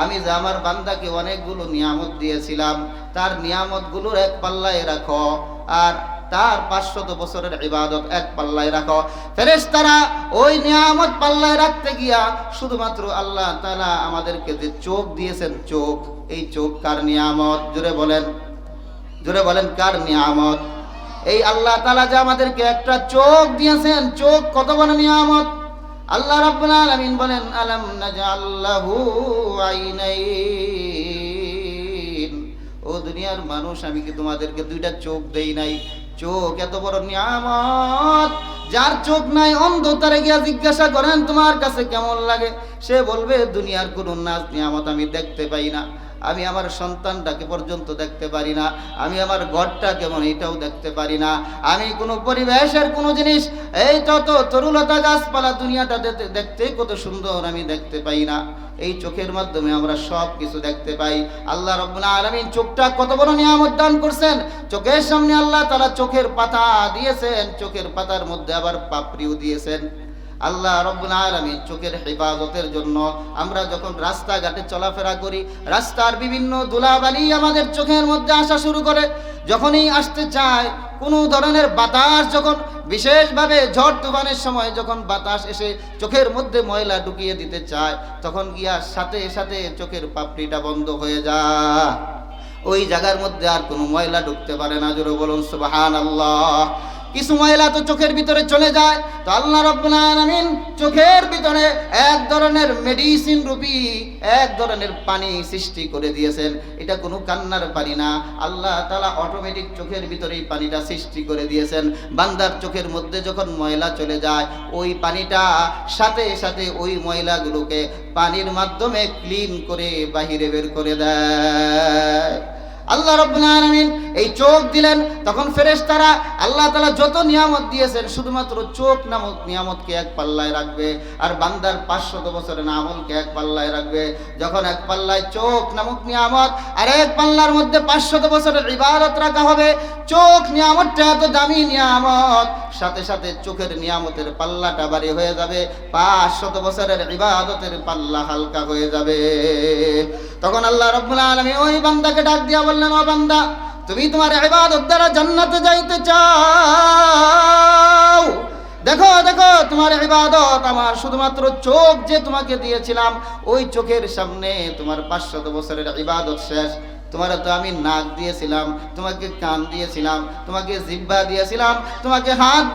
আমি যে আমার বান্দাকে অনেকগুলো নিয়ামত দিয়েছিলাম, তার নিয়ামতগুলোর এক পাল্লায় রাখো, আর তার 500 বছরের ইবাদত এক পাল্লায় রাখো। ফেরেশতারা ওই নিয়ামত পাল্লায় রাখতে গিয়া শুধুমাত্র আল্লাহ তাআলা আমাদেরকে যে চোখ দিয়েছেন, চোখ, এই চোখ কার নিয়ামত? জোরে বলেন কার নিয়ামত? এই আল্লাহ তাআলা যে আমাদেরকে একটা চোখ দিয়েছেন, চোখ কত বড় নিয়ামত! আল্লাহ রাব্বুল আলামিন বলেন, আলাম নাজআল্লাহু আইনাইন, ও দুনিয়ার মানুষ, আমি কি তোমাদেরকে দুইটা চোখ দেই নাই? চোখ এত বড় নিয়ামত, যার চোখ নাই অন্ধ, তারে গিয়া জিজ্ঞাসা করেন তোমার কাছে কেমন লাগে, সে বলবে দুনিয়ার কোন নাজ নিয়ামত আমি দেখতে পাই না, আমি আমার সন্তানটাকে পর্যন্ত দেখতে পারি না, আমি আমার ঘরটা কেমন এটাও দেখতে পারি না, আমি কোনো পরিবেশের কোনো জিনিস, এই যত তরুলতা গাছপালা দুনিয়াটা দেখতে কত সুন্দর আমি দেখতে পাই না। এই চোখের মাধ্যমে আমরা সব কিছু দেখতে পাই। আল্লাহ রাব্বুল আলামিন চোখটা কত বড় নিয়ামত দান করছেন। চোখের সামনে আল্লাহ তাআলা চোখের পাতা দিয়েছেন, চোখের পাতার মধ্যে আবার পাপড়িও দিয়েছেন। আল্লাহ রাব্বুল আলামিন চোখের হেফাজতের জন্য আমরা যখন রাস্তাঘাটে চলাফেরা করি, রাস্তার বিভিন্ন ধুলাবালি আমাদের চোখের মধ্যে আসা শুরু করে। যখনই আসতে চায়, কোনো ধরনের বাতাস, যখন বিশেষভাবে ঝড় তুফানের সময় যখন বাতাস এসে চোখের মধ্যে ময়লা ঢুকিয়ে দিতে চায়, তখন গিয়া সাথে সাথে চোখের পাপড়িটা বন্ধ হয়ে যায়, ওই জায়গার মধ্যে আর কোনো ময়লা ঢুকতে পারে না। জোরে বলুন সুবহানাল্লাহ। কিছু ময়লা তো চোখের ভিতরে চলে যায়, তো আল্লাহ রাব্বুল আলামিন চোখের ভিতরে এক ধরনের মেডিসিন রূপী এক ধরনের পানি সৃষ্টি করে দিয়েছেন। এটা কোনো কান্নার পানি না, আল্লাহ তাআলা অটোমেটিক চোখের ভিতরেই পানিটা সৃষ্টি করে দিয়েছেন। বান্দার চোখের মধ্যে যখন ময়লা চলে যায়, ওই পানিটা সাথে সাথে ওই ময়লাগুলোকে পানির মাধ্যমে ক্লিন করে বাহিরে বের করে দেয়। আল্লাহ রাব্বুল আলামিন এই চোখ দিলেন, তখন ফেরেশতারা আল্লাহ তাআলা যত নিয়ামত দিয়েছেন শুধুমাত্র চোখ নামক নিয়ামতকে এক পাল্লায় রাখবে, আর বান্দার 500 বছরের আমলকে এক পাল্লায় রাখবে। যখন এক পাল্লায় চোখ নামক নিয়ামত আর এক পাল্লার মধ্যে 500 বছরের ইবাদত রাখা হবে, চোখ নিয়ামতটা এত দামি নিয়ামত, সাথে সাথে চোখের নিয়ামতের পাল্লাটা ভারী হয়ে যাবে, 500 বছরের ইবাদতের পাল্লা হালকা হয়ে যাবে। তখন আল্লাহ রাব্বুল আলামিন ওই বান্দাকে ডাক দিয়া বললেন, ও বান্দা, তুমি তোমার ইবাদত দ্বারা জান্নাতে যাইতে চাও? দেখো দেখো, তোমার ইবাদত, আমার শুধুমাত্র চোখ যে তোমাকে দিয়েছিলাম, ওই চোখের সামনে তোমার 500 বছরের ইবাদত শেষ। তোমার তো আমি নাক দিয়েছিলাম, তোমাকে কান দিয়েছিলাম, তোমাকে জিহ্বা দিয়েছিলাম, তোমাকে হাত